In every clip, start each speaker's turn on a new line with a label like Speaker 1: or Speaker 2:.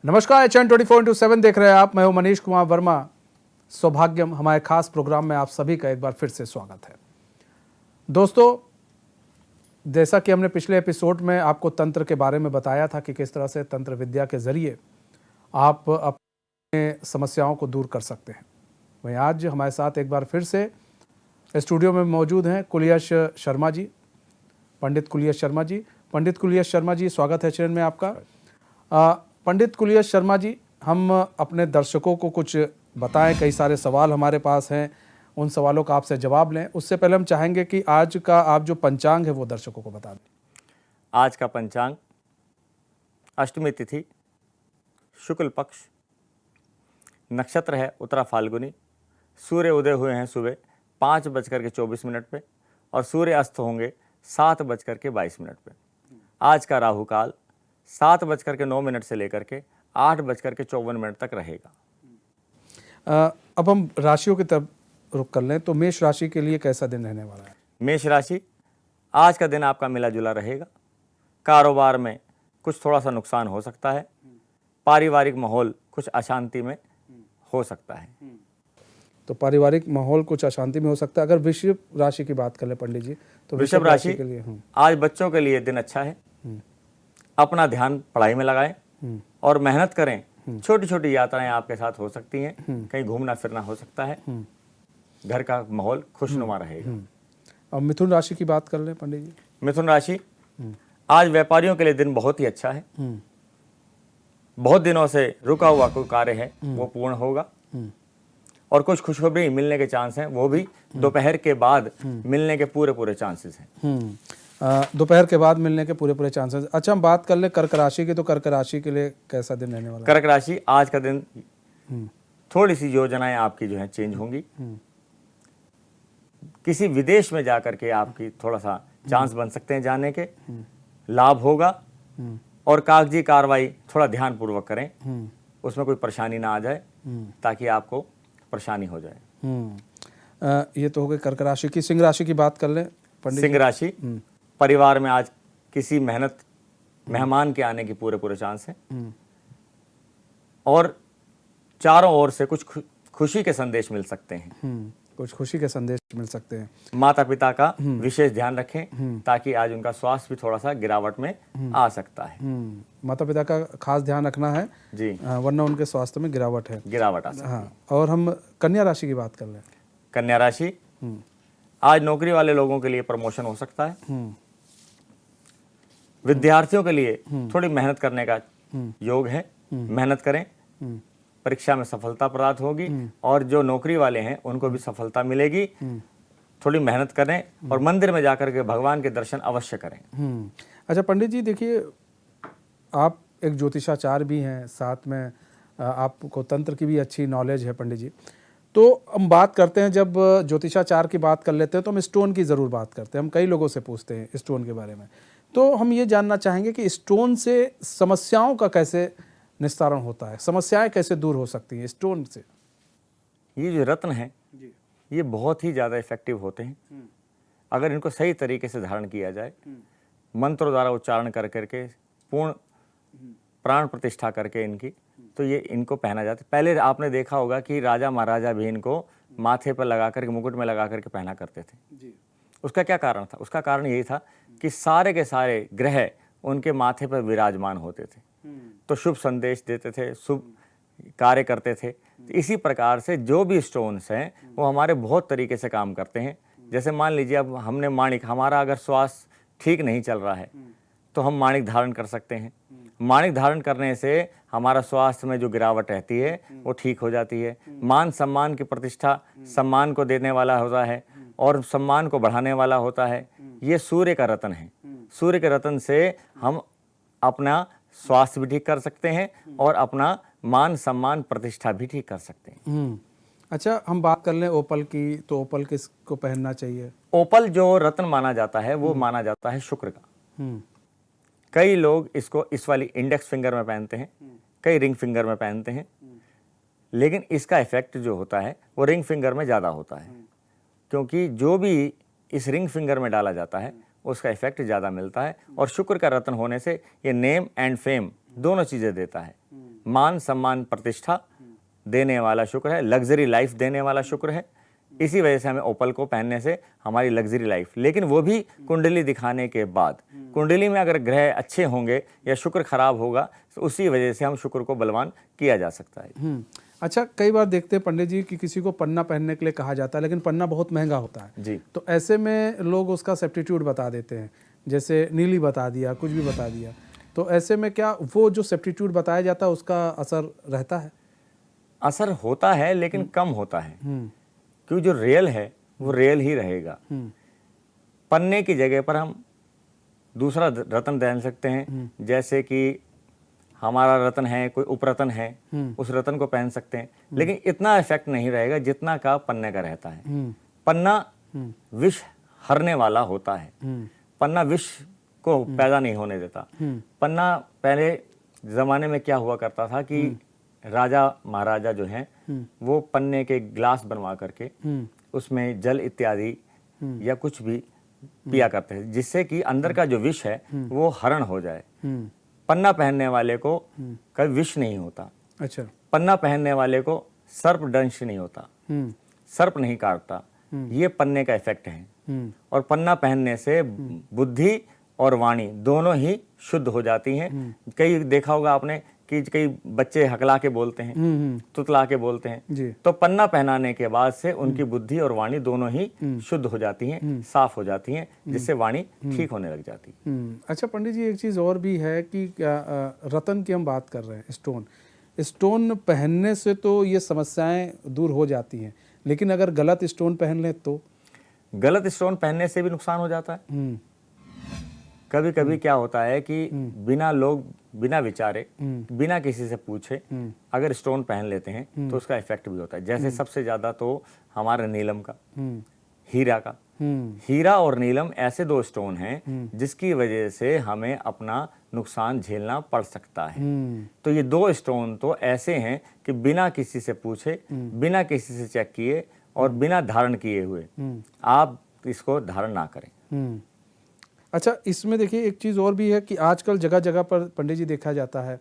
Speaker 1: नमस्कार, HN 24/7 देख रहे हैं आप। मैं हूं मनीष कुमार वर्मा। सौभाग्यम हमारे खास प्रोग्राम में आप सभी का एक बार फिर से स्वागत है। दोस्तों, जैसा कि हमने पिछले एपिसोड में आपको तंत्र के बारे में बताया था कि किस तरह से तंत्र विद्या के जरिए आप अपने समस्याओं को दूर कर सकते हैं, वहीं आज हमारे साथ एक बार फिर से स्टूडियो में मौजूद हैं कुलयश शर्मा जी, पंडित कुलयश शर्मा जी। पंडित कुलयश शर्मा जी, स्वागत है चैनल में आपका। पंडित कुलयश शर्मा जी, हम अपने दर्शकों को कुछ बताएं। कई सारे सवाल हमारे पास हैं, उन सवालों का आपसे जवाब लें। उससे पहले हम चाहेंगे कि आज का आप जो पंचांग है वो दर्शकों को बता दें।
Speaker 2: आज का पंचांग अष्टमी तिथि, शुक्ल पक्ष, नक्षत्र है उत्तरा फाल्गुनी, सूर्य उदय हुए हैं सुबह 5:24 पे और सूर्य अस्त होंगे 7:22 पे। आज का राहु काल 7:09 से लेकर के 8:54 तक रहेगा।
Speaker 1: अब हम राशियों की तरफ रुख कर लें तो मेष राशि के लिए कैसा दिन रहने वाला है?
Speaker 2: मेष राशि, आज का दिन आपका मिला जुला रहेगा। कारोबार में कुछ थोड़ा सा नुकसान हो सकता है। पारिवारिक माहौल कुछ अशांति में हो सकता है।
Speaker 1: तो पारिवारिक माहौल कुछ अशांति में हो सकता है। अगर वृषभ राशि की बात कर ले पंडित जी, तो
Speaker 2: वृषभ राशि
Speaker 1: के लिए
Speaker 2: आज बच्चों के लिए दिन अच्छा है। अपना ध्यान पढ़ाई में लगाएं और मेहनत करें। छोटी छोटी यात्राएं आपके साथ हो सकती हैं, कहीं घूमना फिरना हो सकता है। घर का माहौल खुशनुमा रहेगा।
Speaker 1: अब मिथुन राशि की बात कर लें पंडित जी।
Speaker 2: मिथुन राशि, आज व्यापारियों के लिए दिन बहुत ही अच्छा है। बहुत दिनों से रुका हुआ कोई कार्य है वो पूर्ण होगा और कुछ खुशखबरी मिलने के चांस हैं, वो भी दोपहर के बाद मिलने के पूरे चांसेस हैं।
Speaker 1: दोपहर के बाद मिलने के पूरे चांसेस। अच्छा, हम बात कर ले कर्क राशि की, तो कर्क राशि के लिए कैसा दिन रहने वाला है?
Speaker 2: कर्क राशि, आज का दिन थोड़ी सी योजनाएं आपकी जो है चेंज होंगी। किसी विदेश में जाकर के आपकी थोड़ा सा चांस बन सकते हैं जाने के, लाभ होगा। और कागजी कार्रवाई थोड़ा ध्यान पूर्वक करें, उसमें कोई परेशानी ना आ जाए ताकि आपको परेशानी हो जाए।
Speaker 1: ये तो हो गई कर्क राशि की। सिंह राशि की बात कर लें पंडित।
Speaker 2: सिंह राशि, परिवार में आज किसी मेहमान के आने की पूरे चांस है और चारों ओर से कुछ खुशी के संदेश मिल सकते हैं।
Speaker 1: कुछ खुशी के संदेश मिल सकते हैं।
Speaker 2: माता पिता का विशेष ध्यान रखें ताकि आज उनका स्वास्थ्य भी थोड़ा सा गिरावट में आ सकता है।
Speaker 1: माता पिता का खास ध्यान रखना है
Speaker 2: जी,
Speaker 1: वरना उनके स्वास्थ्य में गिरावट है,
Speaker 2: गिरावट आ सकती है।
Speaker 1: हाँ। और हम कन्या राशि की बात कर लें।
Speaker 2: कन्या राशि, आज नौकरी वाले लोगों के लिए प्रमोशन हो सकता है। विद्यार्थियों के लिए थोड़ी मेहनत करने का योग है। मेहनत करें, परीक्षा में सफलता प्राप्त होगी और जो नौकरी वाले हैं उनको भी सफलता मिलेगी। थोड़ी मेहनत करें और मंदिर में जाकर के भगवान के दर्शन अवश्य करें।
Speaker 1: अच्छा पंडित जी, देखिए आप एक ज्योतिषाचार्य भी हैं, साथ में आपको तंत्र की भी अच्छी नॉलेज है पंडित जी। तो हम बात करते हैं, जब ज्योतिषाचार की बात कर लेते हैं तो हम स्टोन की ज़रूर बात करते हैं। हम कई लोगों से पूछते हैं स्टोन के बारे में, तो हम ये जानना चाहेंगे कि स्टोन से समस्याओं का कैसे निस्तारण होता है, समस्याएं कैसे दूर हो सकती हैं स्टोन से?
Speaker 2: ये जो रत्न है ये बहुत ही ज़्यादा इफेक्टिव होते हैं अगर इनको सही तरीके से धारण किया जाए, मंत्रों द्वारा उच्चारण कर करके, पूर्ण प्राण प्रतिष्ठा करके इनकी, तो ये इनको पहना जाता है। पहले आपने देखा होगा कि राजा महाराजा भी इनको माथे पर लगा करके, मुकुट में लगा करके पहना करते थे। उसका क्या कारण था? उसका कारण यही था कि सारे के सारे ग्रह उनके माथे पर विराजमान होते थे, तो शुभ संदेश देते थे, शुभ कार्य करते थे। तो इसी प्रकार से जो भी स्टोन्स हैं वो हमारे बहुत तरीके से काम करते हैं। जैसे मान लीजिए अब हमने माणिक, हमारा अगर स्वास्थ्य ठीक नहीं चल रहा है तो हम माणिक धारण कर सकते हैं। माणिक धारण करने से हमारा स्वास्थ्य में जो गिरावट रहती है वो ठीक हो जाती है। मान सम्मान की प्रतिष्ठा सम्मान को देने वाला होता है और सम्मान को बढ़ाने वाला होता है। ये सूर्य का रत्न है। सूर्य के रत्न से हम अपना स्वास्थ्य भी ठीक कर सकते हैं और अपना मान सम्मान प्रतिष्ठा भी ठीक कर सकते हैं।
Speaker 1: अच्छा, हम बात कर लें ओपल की, तो ओपल किसको पहनना चाहिए?
Speaker 2: ओपल जो रत्न माना जाता है वो माना जाता है शुक्र का। कई लोग इसको इस वाली इंडेक्स फिंगर में पहनते हैं, कई रिंग फिंगर में पहनते हैं, लेकिन इसका इफेक्ट जो होता है वो रिंग फिंगर में ज़्यादा होता है, क्योंकि जो भी इस रिंग फिंगर में डाला जाता है उसका इफेक्ट ज़्यादा मिलता है। और शुक्र का रत्न होने से ये नेम एंड फेम दोनों चीज़ें देता है। मान सम्मान प्रतिष्ठा देने वाला शुक्र है, लग्जरी लाइफ देने वाला शुक्र है। इसी वजह से हमें ओपल को पहनने से हमारी लग्जरी लाइफ, लेकिन वो भी कुंडली दिखाने के बाद। कुंडली में अगर ग्रह अच्छे होंगे या शुक्र खराब होगा तो उसी वजह से हम शुक्र को बलवान किया जा सकता है।
Speaker 1: अच्छा, कई बार देखते हैं पंडित जी कि किसी को पन्ना पहनने के लिए कहा जाता है, लेकिन पन्ना बहुत महंगा होता है
Speaker 2: जी।
Speaker 1: तो ऐसे में लोग उसका सब्स्टिट्यूट बता देते हैं, जैसे नीली बता दिया, कुछ भी बता दिया। तो ऐसे में क्या वो जो सब्स्टिट्यूट बताया जाता है उसका असर रहता है?
Speaker 2: असर होता है लेकिन कम होता है, क्योंकि जो रियल है वो रियल ही रहेगा। पन्ने की जगह पर हम दूसरा रत्न पहन सकते हैं, जैसे कि हमारा रत्न है, कोई उपरत्न है, उस रत्न को पहन सकते हैं, लेकिन इतना इफेक्ट नहीं रहेगा जितना का पन्ने का रहता है। पन्ना विष हरने वाला होता है, पन्ना विष को पैदा नहीं होने देता। पन्ना पहले जमाने में क्या हुआ करता था कि राजा महाराजा जो हैं वो पन्ने के ग्लास बनवा करके उसमें जल इत्यादि या कुछ भी पिया करते हैं, जिससे कि अंदर का जो विष है वो हरण हो जाए। पन्ना पहनने वाले को कभी विष नहीं होता।
Speaker 1: अच्छा।
Speaker 2: पन्ना पहनने वाले को सर्प दंश नहीं होता, सर्प नहीं काटता। ये पन्ने का इफेक्ट है। और पन्ना पहनने से बुद्धि और वाणी दोनों ही शुद्ध हो जाती हैं। कई देखा होगा आपने कि कई बच्चे हकला के बोलते हैं, तुतला के बोलते हैं, तो पन्ना पहनाने के बाद से उनकी बुद्धि और वाणी दोनों ही शुद्ध हो जाती हैं, साफ हो जाती हैं, जिससे वाणी ठीक होने लग जाती है।
Speaker 1: अच्छा पंडित जी, एक चीज़ और भी है कि रतन की हम बात कर रहे हैं, स्टोन पहनने से तो ये समस्याएं दूर हो जाती हैं, लेकिन अगर गलत स्टोन पहन लें तो?
Speaker 2: गलत स्टोन पहनने से भी नुकसान हो जाता है। कभी कभी क्या होता है कि बिना विचारे, बिना किसी से पूछे अगर स्टोन पहन लेते हैं तो उसका इफेक्ट भी होता है। जैसे सबसे ज्यादा तो हमारे नीलम का, हीरा का। हीरा और नीलम ऐसे दो स्टोन हैं जिसकी वजह से हमें अपना नुकसान झेलना पड़ सकता है। तो ये दो स्टोन तो ऐसे हैं कि बिना किसी से पूछे, बिना किसी से चेक किए और बिना धारण किए हुए आप इसको धारण ना करें।
Speaker 1: अच्छा, इसमें देखिए एक चीज़ और भी है कि आजकल जगह जगह पर पंडित जी देखा जाता है,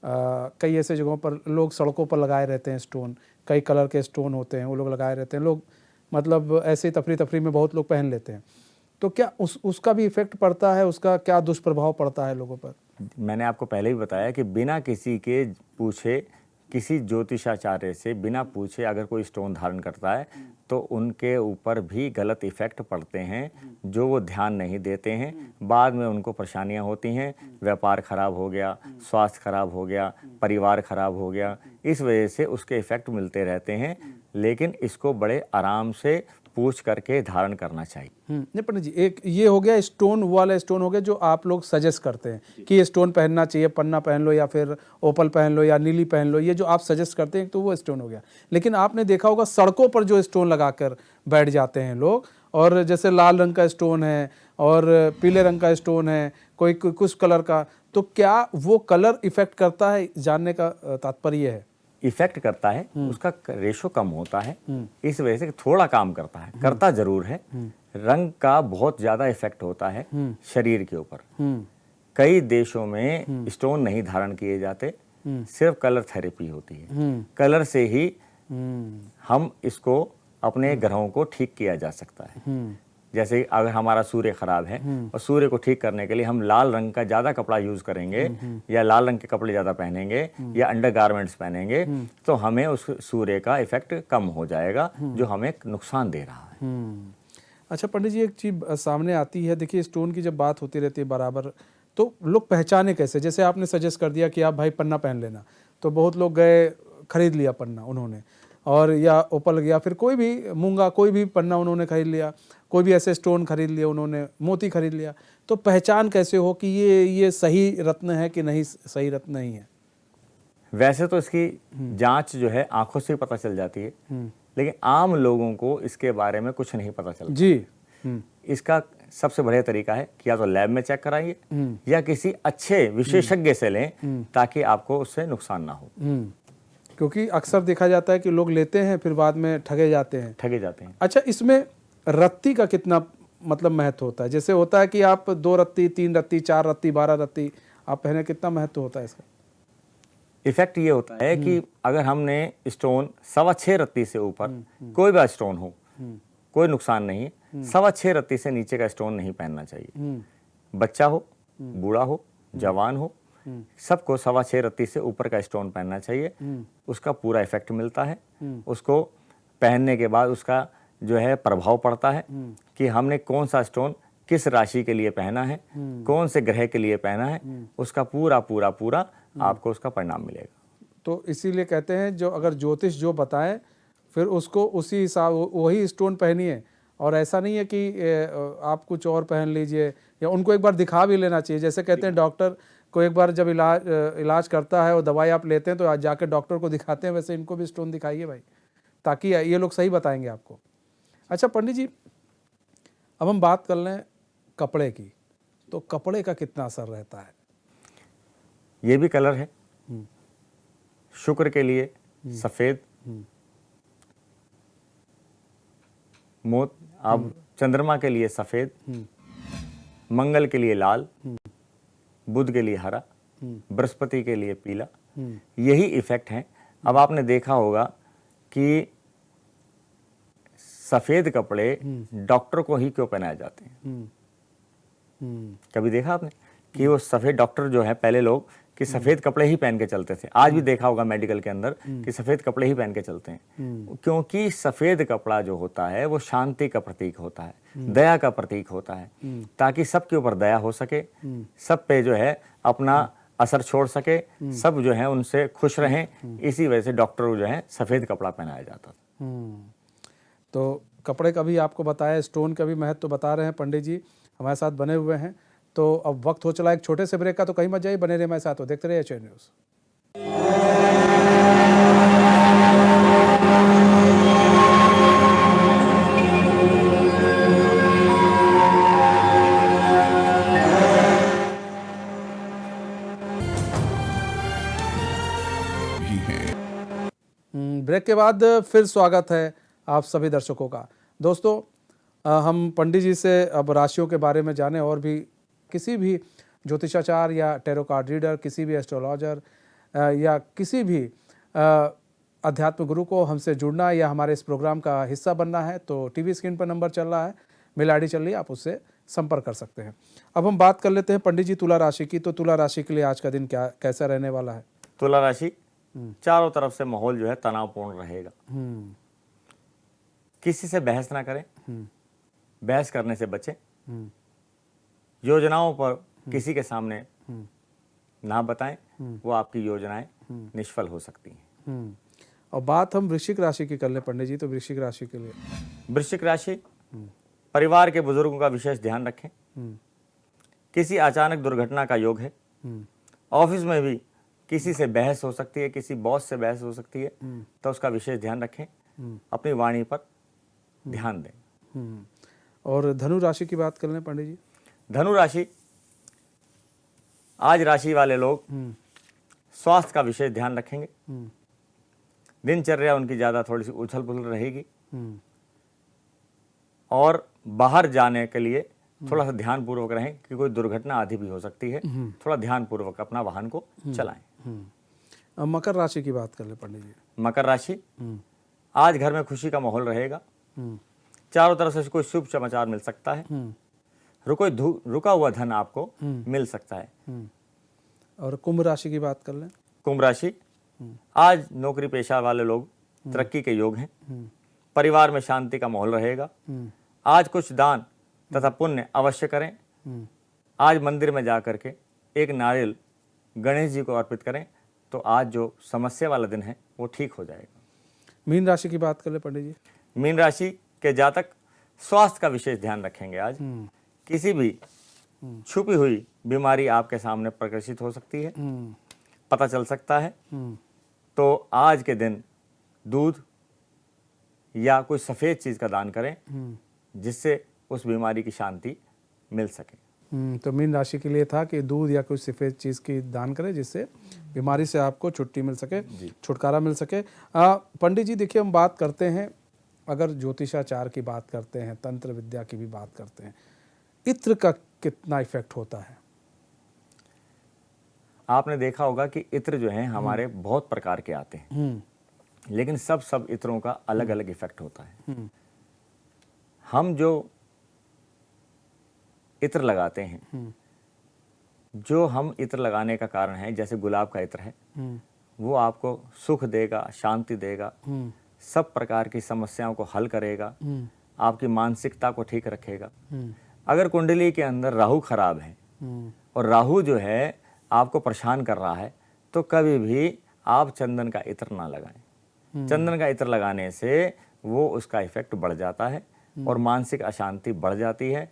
Speaker 1: कई ऐसे जगहों पर लोग सड़कों पर लगाए रहते हैं स्टोन, कई कलर के स्टोन होते हैं, वो लोग लगाए रहते हैं। लोग मतलब ऐसे तफरी में बहुत लोग पहन लेते हैं, तो क्या उसका भी इफेक्ट पड़ता है? उसका क्या दुष्प्रभाव पड़ता है लोगों पर?
Speaker 2: मैंने आपको पहले भी बताया कि बिना किसी के पूछे, किसी ज्योतिषाचार्य से बिना पूछे अगर कोई स्टोन धारण करता है तो उनके ऊपर भी गलत इफेक्ट पड़ते हैं, जो वो ध्यान नहीं देते हैं। बाद में उनको परेशानियां होती हैं, व्यापार खराब हो गया, स्वास्थ्य खराब हो गया, परिवार खराब हो गया, इस वजह से उसके इफेक्ट मिलते रहते हैं। लेकिन इसको बड़े आराम से पूछ करके धारण करना चाहिए।
Speaker 1: नहीं पंडित जी, एक ये हो गया स्टोन वाला स्टोन हो गया जो आप लोग सजेस्ट करते हैं कि ये स्टोन पहनना चाहिए, पन्ना पहन लो या फिर ओपल पहन लो या नीली पहन लो, ये जो आप सजेस्ट करते हैं तो वो स्टोन हो गया। लेकिन आपने देखा होगा सड़कों पर जो स्टोन लगाकर बैठ जाते हैं लोग, और जैसे लाल रंग का स्टोन है और पीले रंग का स्टोन है, कोई कुछ कलर का, तो क्या वो कलर इफेक्ट करता है? जानने का तात्पर्य है।
Speaker 2: इफेक्ट करता है, उसका रेशो कम होता है, इस वजह से थोड़ा काम करता है, करता जरूर है। रंग का बहुत ज्यादा इफेक्ट होता है शरीर के ऊपर। कई देशों में स्टोन नहीं धारण किए जाते, सिर्फ कलर थेरेपी होती है। कलर से ही हम इसको अपने ग्रहों को ठीक किया जा सकता है। जैसे अगर हमारा सूर्य खराब है और सूर्य को ठीक करने के लिए हम लाल रंग का ज़्यादा कपड़ा यूज़ करेंगे या लाल रंग के कपड़े ज़्यादा पहनेंगे या अंडर गारमेंट्स पहनेंगे, तो हमें उस सूर्य का इफेक्ट कम हो जाएगा जो हमें नुकसान दे रहा है।
Speaker 1: अच्छा पंडित जी, एक चीज़ सामने आती है, देखिए स्टोन की जब बात होती रहती है बराबर, तो लोग पहचाने कैसे? जैसे आपने सजेस्ट कर दिया कि आप भाई पन्ना पहन लेना, तो बहुत लोग गए खरीद लिया पन्ना उन्होंने, और या ओपल या फिर कोई भी मूंगा, कोई भी पन्ना उन्होंने खरीद लिया, कोई भी ऐसे स्टोन खरीद लिया उन्होंने, मोती खरीद लिया, तो पहचान कैसे हो कि ये सही रत्न है कि नहीं सही रत्न नहीं है?
Speaker 2: वैसे तो इसकी जांच जो है आंखों से पता चल जाती है, लेकिन आम लोगों को इसके बारे में कुछ नहीं पता चलता
Speaker 1: जी।
Speaker 2: इसका सबसे बढ़िया तरीका है कि या तो लैब में चेक कराइए या किसी अच्छे विशेषज्ञ से लें, ताकि आपको उससे नुकसान ना हो।
Speaker 1: क्योंकि अक्सर देखा जाता है कि लोग लेते हैं फिर बाद में ठगे जाते हैं। अच्छा, इसमें रत्ती का कितना मतलब महत्व होता है? जैसे होता है कि आप 2 रत्ती, 3 रत्ती, 4 रत्ती, 12 रत्ती आप पहने, कितना महत्व होता है इसका?
Speaker 2: इफेक्ट ये होता है कि अगर हमने स्टोन 6.25 रत्ती से ऊपर कोई भी स्टोन हो, कोई नुकसान नहीं है। 6.25 रत्ती से नीचे का स्टोन नहीं पहनना चाहिए। बच्चा हो, बूढ़ा हो, जवान हो, सबको 6.25 रत्ती से ऊपर का स्टोन पहनना चाहिए। उसका पूरा इफेक्ट मिलता है। उसको पहनने के बाद उसका जो है प्रभाव पड़ता है कि हमने कौन सा स्टोन किस राशि के लिए पहना है, कौन से ग्रह के लिए पहना है, उसका पूरा पूरा पूरा आपको उसका परिणाम मिलेगा।
Speaker 1: तो इसीलिए कहते हैं जो अगर ज्योतिष जो बताएं फिर उसको उसी हिसाब वही स्टोन पहनिए, और ऐसा नहीं है कि आप कुछ और पहन लीजिए, या उनको एक बार दिखा भी लेना चाहिए। जैसे कहते हैं डॉक्टर को एक बार जब इलाज करता है और दवाई आप लेते हैं तो आज जाकर डॉक्टर को दिखाते हैं, वैसे इनको भी स्टोन दिखाइए भाई, ताकि ये लोग सही बताएंगे आपको। अच्छा पंडित जी, अब हम बात कर लें कपड़े की, तो कपड़े का कितना असर रहता है?
Speaker 2: ये भी कलर है। शुक्र के लिए सफेद, मोत अब चंद्रमा के लिए सफेद, मंगल के लिए लाल, बुध के लिए हरा, बृहस्पति के लिए पीला, यही इफेक्ट है। अब आपने देखा होगा कि सफेद कपड़े डॉक्टर को ही क्यों पहनाए जाते हैं? कभी देखा आपने कि वो सफेद डॉक्टर जो है, पहले लोग कि सफेद कपड़े ही पहन के चलते थे। आज भी देखा होगा मेडिकल के अंदर कि सफेद कपड़े ही पहन के चलते हैं, क्योंकि सफेद कपड़ा जो होता है वो शांति का प्रतीक होता है, दया का प्रतीक होता है, ताकि सबके ऊपर दया हो सके, सब पे जो है अपना असर छोड़ सके, सब जो है उनसे खुश रहें। इसी वजह से डॉक्टर को जो है सफेद कपड़ा पहनाया जाता था।
Speaker 1: तो कपड़े का भी आपको बताया, स्टोन का भी महत्व बता रहे हैं पंडित जी, हमारे साथ बने हुए हैं। तो अब वक्त हो चला एक छोटे से ब्रेक का, तो कहीं मत जाइए, बने रहिए हमारे साथ, हो देखते रहिए एच न्यूज़। ब्रेक के बाद फिर स्वागत है आप सभी दर्शकों का। दोस्तों, हम पंडित जी से अब राशियों के बारे में जाने, और भी किसी भी ज्योतिषाचार या टैरो कार्ड रीडर, किसी भी एस्ट्रोलॉजर या किसी भी अध्यात्म गुरु को हमसे जुड़ना या हमारे इस प्रोग्राम का हिस्सा बनना है, तो टीवी स्क्रीन पर नंबर चल रहा है, मेल आईडी चल रही है, आप उससे संपर्क कर सकते हैं। अब हम बात कर लेते हैं पंडित जी तुला राशि की। तो तुला राशि के लिए आज का दिन कैसा रहने वाला है?
Speaker 2: तुला राशि, चारों तरफ से माहौल जो है तनावपूर्ण रहेगा। किसी से बहस ना करें, बहस करने से बचें। योजनाओं पर किसी के सामने ना बताएं, वो आपकी योजनाएं निष्फल हो सकती हैं।
Speaker 1: और बात हम वृश्चिक राशि की कर लें पंडित जी, तो वृश्चिक राशि के लिए?
Speaker 2: वृश्चिक राशि, परिवार के बुजुर्गों का विशेष ध्यान रखें। किसी अचानक दुर्घटना का योग है। ऑफिस में भी किसी से बहस हो सकती है, किसी बॉस से बहस हो सकती है, तो उसका विशेष ध्यान रखें। अपनी वाणी पर ध्यान दें।
Speaker 1: और धनु राशि की बात कर लें पंडित जी?
Speaker 2: धनु राशि, आज राशि वाले लोग स्वास्थ्य का विशेष ध्यान रखेंगे। दिनचर्या उनकी ज़्यादा थोड़ी सी उछल पुछल रहेगी, और बाहर जाने के लिए थोड़ा सा ध्यान पूर्वक रहें, कि कोई दुर्घटना आदि भी हो सकती है। थोड़ा ध्यान पूर्वक अपना वाहन को चलाएं।
Speaker 1: अब मकर राशि की बात कर ले पंडित जी?
Speaker 2: मकर राशि, आज घर में खुशी का माहौल रहेगा। चारों तरफ से कोई शुभ समाचार मिल सकता है। रुका हुआ धन आपको मिल सकता है।
Speaker 1: और कुंभ राशि की बात कर लें?
Speaker 2: कुंभ राशि, आज नौकरी पेशा वाले लोग तरक्की के योग हैं। परिवार में शांति का माहौल रहेगा। आज कुछ दान तथा पुण्य अवश्य करें। आज मंदिर में जाकर के एक नारियल गणेश जी को अर्पित करें, तो आज जो समस्या वाला दिन है वो ठीक हो जाएगा।
Speaker 1: मीन राशि की बात कर ले पंडित जी?
Speaker 2: मीन राशि के जातक स्वास्थ्य का विशेष ध्यान रखेंगे। आज किसी भी छुपी हुई बीमारी आपके सामने प्रकाशित हो सकती है, पता चल सकता है। तो आज के दिन दूध या कोई सफ़ेद चीज़ का दान करें, जिससे उस बीमारी की शांति मिल सके।
Speaker 1: तो मीन राशि के लिए था कि दूध या कुछ सफ़ेद चीज़ की दान करें, जिससे बीमारी से आपको छुट्टी मिल सके, छुटकारा मिल सके। पंडित जी देखिए, हम बात करते हैं, अगर ज्योतिषाचार की बात करते हैं, तंत्र विद्या की भी बात करते हैं, इत्र का कितना इफेक्ट होता है?
Speaker 2: आपने देखा होगा कि इत्र जो हैं हमारे बहुत प्रकार के आते हैं, लेकिन सब इत्रों का अलग अलग इफेक्ट होता है। हम जो इत्र लगाते हैं, जो हम इत्र लगाने का कारण है, जैसे गुलाब का इत्र है, वो आपको सुख देगा, शांति देगा, सब प्रकार की समस्याओं को हल करेगा, आपकी मानसिकता को ठीक रखेगा। अगर कुंडली के अंदर राहु खराब है और राहु जो है आपको परेशान कर रहा है, तो कभी भी आप चंदन का इत्र ना लगाएं। चंदन का इत्र लगाने से वो उसका इफेक्ट बढ़ जाता है और मानसिक अशांति बढ़ जाती है,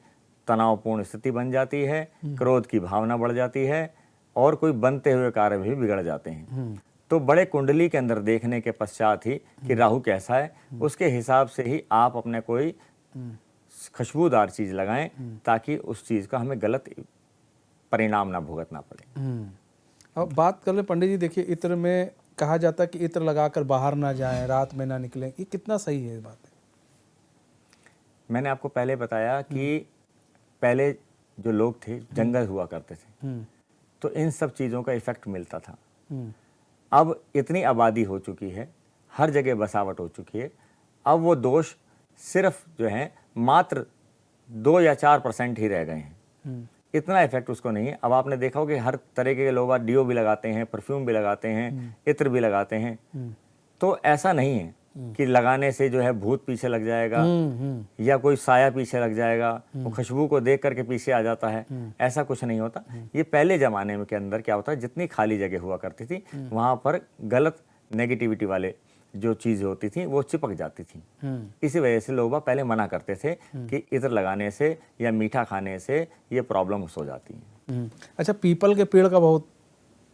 Speaker 2: तनावपूर्ण स्थिति बन जाती है, क्रोध की भावना बढ़ जाती है और कोई बनते हुए कार्य भी बिगड़ जाते हैं। तो बड़े कुंडली के अंदर देखने के पश्चात ही कि राहु कैसा है, उसके हिसाब से ही आप अपने कोई खुशबूदार चीज लगाएं, ताकि उस चीज का हमें गलत परिणाम ना भुगतना पड़े।
Speaker 1: अब बात कर ले पंडित जी, देखिए इत्र में कहा जाता है कि इत्र लगाकर बाहर ना जाएं, रात में ना निकलें, ये कितना सही है ये बात है?
Speaker 2: मैंने आपको पहले बताया कि पहले जो लोग थे जंगल हुआ करते थे, तो इन सब चीज़ों का इफेक्ट मिलता था। अब इतनी आबादी हो चुकी है, हर जगह बसावट हो चुकी है, अब वो दोष सिर्फ जो है मात्र 2 या 4% ही रह गए हैं। इतना इफेक्ट उसको नहीं है। अब आपने देखा हो कि हर तरीके के लोग डीओ भी लगाते हैं, परफ्यूम भी लगाते हैं, इत्र भी लगाते हैं। तो ऐसा नहीं है कि लगाने से जो है भूत पीछे लग जाएगा या कोई साया पीछे लग जाएगा, वो खुशबू को देख करके पीछे आ जाता है, ऐसा कुछ नहीं होता। ये पहले जमाने में के अंदर क्या होता है, जितनी खाली जगह हुआ करती थी वहां पर गलत नेगेटिविटी वाले जो चीज़ होती थी वो चिपक जाती थी। इसी वजह से लोग पहले मना करते थे कि इत्र लगाने से या मीठा खाने से ये प्रॉब्लम हो जाती है।
Speaker 1: अच्छा, पीपल के पेड़ का बहुत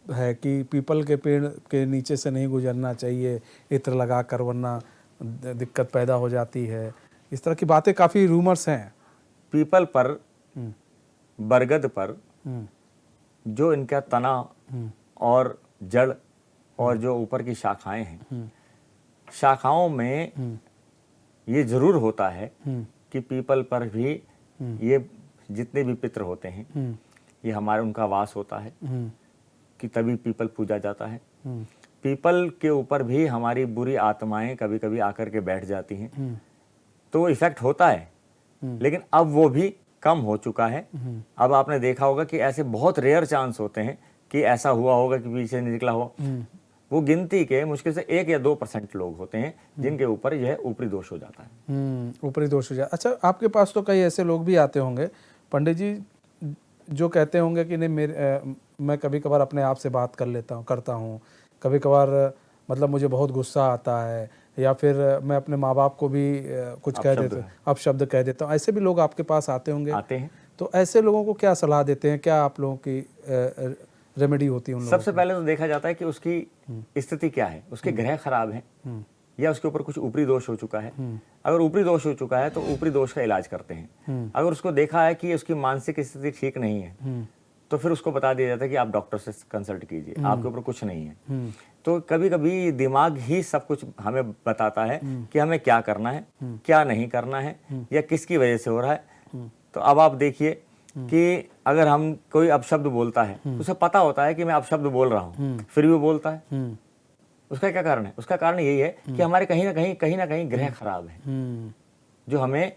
Speaker 1: है कि पीपल के पेड़ के नीचे से नहीं गुजरना चाहिए इत्र लगा कर, वरना दिक्कत पैदा हो जाती है, इस तरह की बातें काफ़ी रूमर्स हैं।
Speaker 2: पीपल पर, बरगद पर जो इनका तना और जड़ और जो ऊपर की शाखाएं हैं, शाखाओं में ये जरूर होता है कि पीपल पर भी ये जितने भी पितर होते हैं ये हमारे उनका वास होता है कि तभी पीपल पूजा जाता है। पीपल के ऊपर भी हमारी बुरी आत्माएं कभी कभी आकर के बैठ जाती हैं, तो इफेक्ट होता है, लेकिन अब वो भी कम हो चुका है। अब आपने देखा होगा कि ऐसे बहुत रेयर चांस होते हैं कि ऐसा हुआ होगा कि पीछे निकला हो। वो गिनती के मुश्किल से 1 या 2% लोग होते हैं जिनके ऊपर यह ऊपरी दोष हो जाता है।
Speaker 1: ऊपरी दोष हो जाता। अच्छा, आपके पास तो कई ऐसे लोग भी आते होंगे पंडित जी जो कहते होंगे कि नहीं मैं कभी कभार अपने आप से बात करता हूँ, कभी कभार मतलब मुझे बहुत गुस्सा आता है, या फिर मैं अपने माँ बाप को भी कुछ कह देता हूँ, अपशब्द कह देता हूँ। ऐसे भी लोग आपके पास आते होंगे?
Speaker 2: आते हैं।
Speaker 1: तो ऐसे लोगों को क्या सलाह देते हैं, क्या आप लोगों की रेमेडी होती है उन लोगों?
Speaker 2: सबसे पहले तो देखा जाता है कि उसकी स्थिति क्या है, उसके ग्रह खराब है या उसके ऊपर कुछ ऊपरी दोष हो चुका है। अगर ऊपरी दोष हो चुका है तो ऊपरी दोष का इलाज करते हैं। अगर उसको देखा है कि उसकी मानसिक स्थिति ठीक नहीं है तो फिर उसको बता दिया जाता है कि आप डॉक्टर से कंसल्ट कीजिए, आपके ऊपर कुछ नहीं है। तो कभी कभी दिमाग ही सब कुछ हमें बताता है कि हमें क्या करना है, क्या नहीं करना है, या किसकी वजह से हो रहा है। तो अब आप देखिए कि अगर हम कोई अपशब्द बोलता है, उसे पता होता है कि मैं अपशब्द बोल रहा हूँ, फिर भी वो बोलता है, उसका क्या कारण है? उसका कारण यही है कि हमारे कहीं ना कहीं ग्रह खराब है जो हमें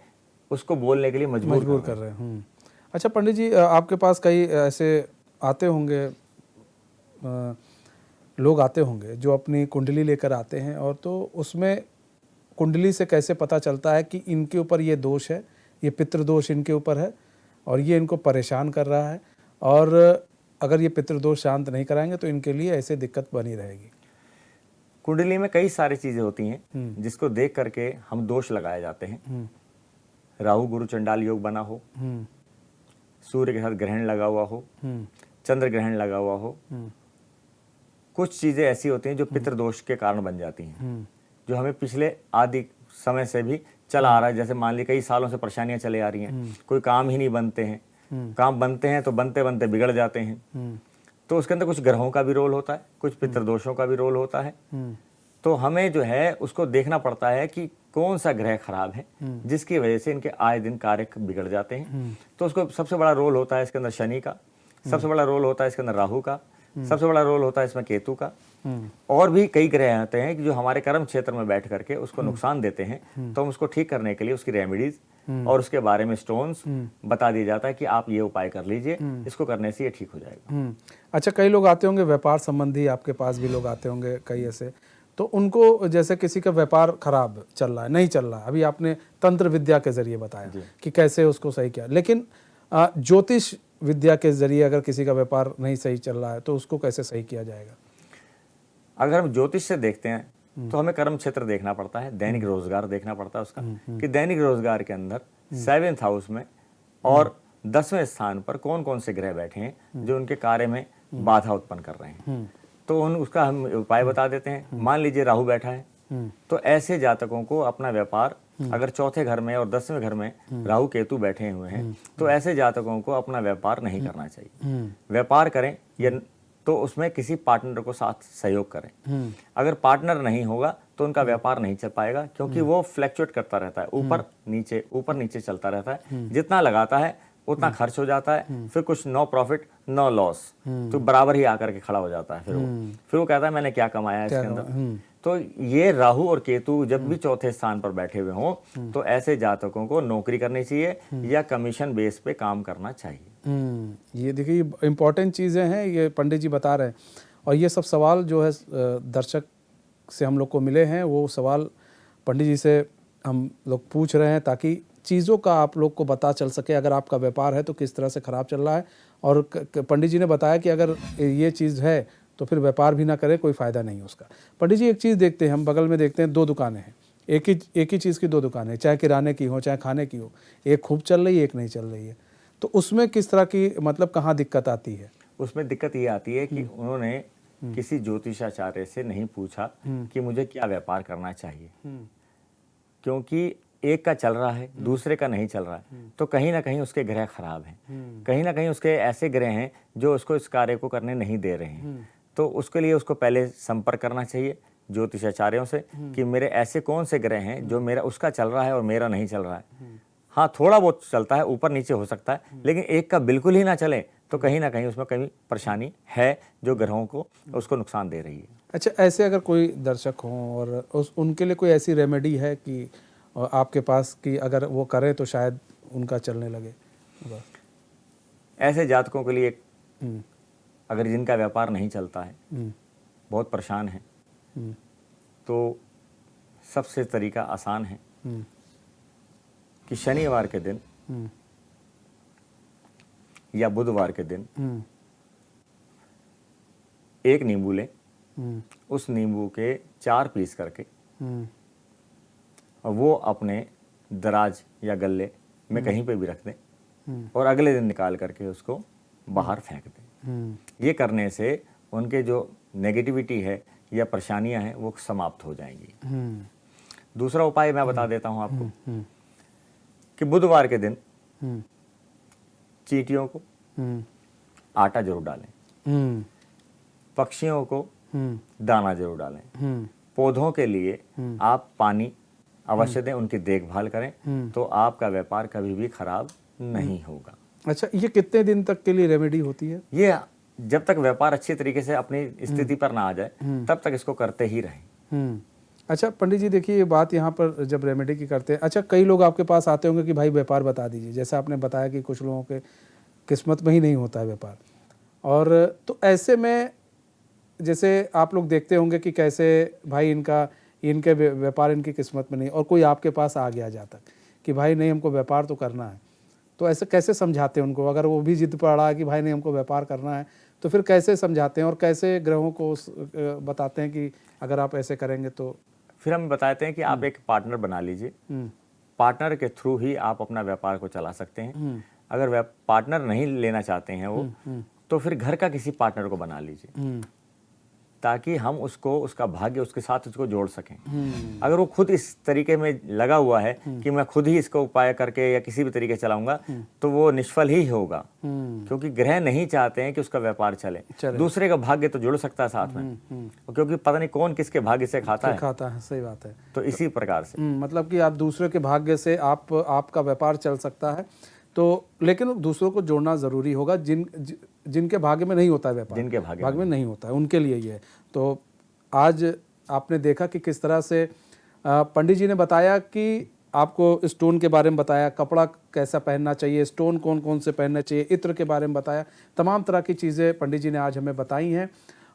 Speaker 2: उसको बोलने के लिए मजबूर कर रहे हैं।
Speaker 1: अच्छा पंडित जी, आपके पास कई ऐसे आते होंगे लोग आते होंगे जो अपनी कुंडली लेकर आते हैं, और तो उसमें कुंडली से कैसे पता चलता है कि इनके ऊपर ये दोष है, ये पितृदोष इनके ऊपर है और ये इनको परेशान कर रहा है, और अगर ये पितृदोष शांत नहीं कराएंगे तो इनके लिए ऐसे दिक्कत बनी रहेगी।
Speaker 2: कुंडली में कई सारी चीजें होती हैं जिसको देख करके हम दोष लगाए जाते हैं। राहु गुरु चंडाल योग बना हो, सूर्य के साथ ग्रहण लगा हुआ हो, चंद्र ग्रहण लगा हुआ हो, कुछ चीजें ऐसी होती हैं जो पितृदोष के कारण बन जाती हैं, जो हमें पिछले आदि समय से भी चला आ रहा है। जैसे मान ली कई सालों से परेशानियां चले आ रही हैं, कोई काम ही नहीं बनते हैं, काम बनते हैं तो बनते बनते बिगड़ जाते हैं। तो उसके अंदर कुछ ग्रहों का भी रोल होता है, कुछ पितृदोषों का भी रोल होता है। तो हमें जो है उसको देखना पड़ता है कि कौन सा ग्रह खराब है जिसकी वजह से इनके आए दिन कार्य बिगड़ जाते हैं। तो उसको सबसे बड़ा रोल होता है इसके अंदर शनि का, सबसे बड़ा रोल होता है इसके अंदर राहु का, सबसे बड़ा रोल होता है इसमें केतु का। और भी कई ग्रह आते हैं कि जो हमारे कर्म क्षेत्र में बैठ करके उसको नुकसान देते हैं, तो हम उसको ठीक करने के लिए उसकी रेमेडीज और उसके बारे में स्टोन्स बता दिया जाता है कि आप ये उपाय कर लीजिए, इसको करने से ये ठीक हो जाएगा।
Speaker 1: अच्छा, कई लोग आते होंगे व्यापार संबंधी, आपके पास भी लोग आते होंगे कई ऐसे, तो उनको जैसे किसी का व्यापार खराब चल रहा है, नहीं चल रहा है, अभी आपने तंत्र विद्या के जरिए बताया कि कैसे उसको सही किया, लेकिन ज्योतिष विद्या के जरिए अगर किसी का व्यापार नहीं सही चल रहा है तो उसको कैसे सही किया जाएगा?
Speaker 2: अगर हम ज्योतिष से देखते हैं तो हमें कर्म क्षेत्र देखना पड़ता है, दैनिक रोजगार देखना पड़ता है उसका, कि दैनिक रोजगार के अंदर 7th हाउस में और 10वें स्थान पर कौन कौन से ग्रह बैठे हैं जो उनके कार्य में बाधा उत्पन्न कर रहे हैं। तो उसका हम उपाय बता देते हैं। मान लीजिए राहु बैठा है, तो ऐसे जातकों को अपना व्यापार, अगर चौथे घर में और 10वें घर में राहु केतु बैठे हुए हैं, तो ऐसे जातकों को अपना व्यापार नहीं करना चाहिए। व्यापार करें या तो उसमें किसी पार्टनर को साथ सहयोग करें। अगर पार्टनर नहीं होगा तो उनका व्यापार नहीं चल पाएगा, क्योंकि वो फ्लैक्चुएट करता रहता है, ऊपर नीचे चलता रहता है। जितना लगाता है उतना खर्च हो जाता है, फिर कुछ नो प्रॉफिट नो लॉस, तो बराबर ही आकर के खड़ा हो जाता है। फिर वो कहता है मैंने क्या कमाया है इसके अंदर। तो ये राहु और केतु जब भी चौथे स्थान पर बैठे हुए हों, तो ऐसे जातकों को नौकरी करनी चाहिए या कमीशन बेस पे काम करना चाहिए।
Speaker 1: ये देखिए इम्पोर्टेंट चीज़ें हैं, ये पंडित जी बता रहे हैं। और ये सब सवाल जो है दर्शक से हम लोग को मिले हैं, वो सवाल पंडित जी से हम लोग पूछ रहे हैं ताकि चीज़ों का आप लोग को पता चल सके। अगर आपका व्यापार है तो किस तरह से ख़राब चल रहा है, और पंडित जी ने बताया कि अगर ये चीज़ है तो फिर व्यापार भी ना करें, कोई फ़ायदा नहीं उसका। पंडित जी एक चीज़ देखते हैं, हम बगल में देखते हैं 2 दुकानें हैं, एक ही चीज़ की 2 दुकानें, चाहे किराने की हो चाहे खाने की हो, एक खूब चल रही है एक नहीं चल रही है, तो उसमें किस तरह की, मतलब कहाँ दिक्कत आती है?
Speaker 2: उसमें दिक्कत ये आती है कि उन्होंने किसी ज्योतिषाचार्य से नहीं पूछा कि मुझे क्या व्यापार करना चाहिए, क्योंकि एक का चल रहा है दूसरे का नहीं चल रहा है, तो कहीं ना कहीं उसके ग्रह खराब हैं, कहीं ना कहीं उसके ऐसे ग्रह हैं जो उसको इस कार्य को करने नहीं दे रहे हैं। तो उसके लिए उसको पहले संपर्क करना चाहिए ज्योतिषाचार्यों से कि मेरे ऐसे कौन से ग्रह हैं जो मेरा उसका चल रहा है और मेरा नहीं चल रहा है। हाँ, थोड़ा बहुत चलता है, ऊपर नीचे हो सकता है, लेकिन एक का बिल्कुल ही ना चले तो कहीं ना कहीं उसमें कहीं परेशानी है जो ग्रहों को उसको नुकसान दे रही है।
Speaker 1: अच्छा, ऐसे अगर कोई दर्शक हों और उनके लिए कोई ऐसी रेमेडी है कि आपके पास कि अगर वो करें तो शायद उनका चलने लगे?
Speaker 2: ऐसे जातकों के लिए अगर जिनका व्यापार नहीं चलता है, बहुत परेशान है, तो सबसे तरीका आसान है कि शनिवार के दिन या बुधवार के दिन एक नींबू लें, उस नींबू के 4 पीस करके और वो अपने दराज या गले में कहीं पे भी रख दें और अगले दिन निकाल करके उसको बाहर फेंक दें। ये करने से उनके जो नेगेटिविटी है या परेशानियां हैं वो समाप्त हो जाएंगी। दूसरा उपाय मैं बता देता हूं आपको कि बुधवार के दिन चींटियों को आटा जरूर डालें, पक्षियों को दाना जरूर डालें, पौधों के लिए आप पानी अवश्य दें, उनकी देखभाल करें, तो आपका व्यापार कभी भी खराब नहीं होगा।
Speaker 1: अच्छा, ये कितने दिन तक के लिए रेमेडी होती है?
Speaker 2: ये जब तक व्यापार अच्छी तरीके से अपनी स्थिति पर ना आ जाए तब तक इसको करते ही रहें।
Speaker 1: अच्छा पंडित जी, देखिए ये बात यहाँ पर जब रेमेडी की करते हैं, अच्छा कई लोग आपके पास आते होंगे कि भाई व्यापार बता दीजिए, जैसे आपने बताया कि कुछ लोगों के किस्मत में ही नहीं होता है व्यापार, और तो ऐसे में जैसे आप लोग देखते होंगे कि कैसे भाई इनके व्यापार इनकी किस्मत में नहीं, और कोई आपके पास आ गया जातक कि भाई नहीं हमको व्यापार तो करना है, तो ऐसे कैसे समझाते हैं उनको? अगर वो भी जिद पड़ा है कि भाई नहीं हमको व्यापार करना है, तो फिर कैसे समझाते हैं और कैसे ग्रहों को बताते हैं कि अगर आप ऐसे करेंगे तो?
Speaker 2: फिर हम बताते हैं कि आप एक पार्टनर बना लीजिए, पार्टनर के थ्रू ही आप अपना व्यापार को चला सकते हैं। अगर पार्टनर नहीं लेना चाहते हैं वो, तो फिर घर का किसी पार्टनर को बना लीजिए ताकि हम उसका भाग्य उसके साथ उसको जोड़ सकें। अगर वो खुद इस तरीके में लगा हुआ है कि मैं खुद ही इसको उपाय करके या किसी भी तरीके से चलाऊंगा, तो वो निष्फल ही होगा, क्योंकि ग्रह नहीं चाहते हैं कि उसका व्यापार चले। दूसरे का भाग्य तो जुड़ सकता है साथ में, क्योंकि पता नहीं कौन किसके भाग्य से खाता है।
Speaker 1: सही बात है।
Speaker 2: तो इसी प्रकार से
Speaker 1: मतलब कि आप दूसरे के भाग्य से आपका व्यापार चल सकता है। तो लेकिन दूसरों को जोड़ना ज़रूरी होगा, जिनके भाग्य में नहीं होता है व्यापार,
Speaker 2: जिनके भाग्य
Speaker 1: में नहीं होता है, उनके लिए ये है। तो आज आपने देखा कि किस तरह से पंडित जी ने बताया कि आपको स्टोन के बारे में बताया, कपड़ा कैसा पहनना चाहिए, स्टोन कौन कौन से पहनने चाहिए, इत्र के बारे में बताया, तमाम तरह की चीज़ें पंडित जी ने आज हमें बताई हैं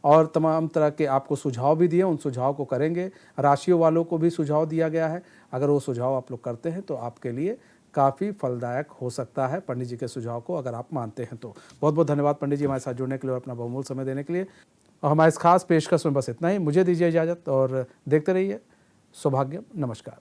Speaker 1: और तमाम तरह के आपको सुझाव भी दिए। उन सुझाव को करेंगे। राशियों वालों को भी सुझाव दिया गया है, अगर वो सुझाव आप लोग करते हैं तो आपके लिए काफ़ी फलदायक हो सकता है, पंडित जी के सुझाव को अगर आप मानते हैं तो। बहुत बहुत धन्यवाद पंडित जी हमारे साथ जुड़ने के लिए और अपना बहुमूल्य समय देने के लिए। और हमारे इस खास पेशकश में बस इतना ही। मुझे दीजिए इजाज़त और देखते रहिए सौभाग्यम। नमस्कार।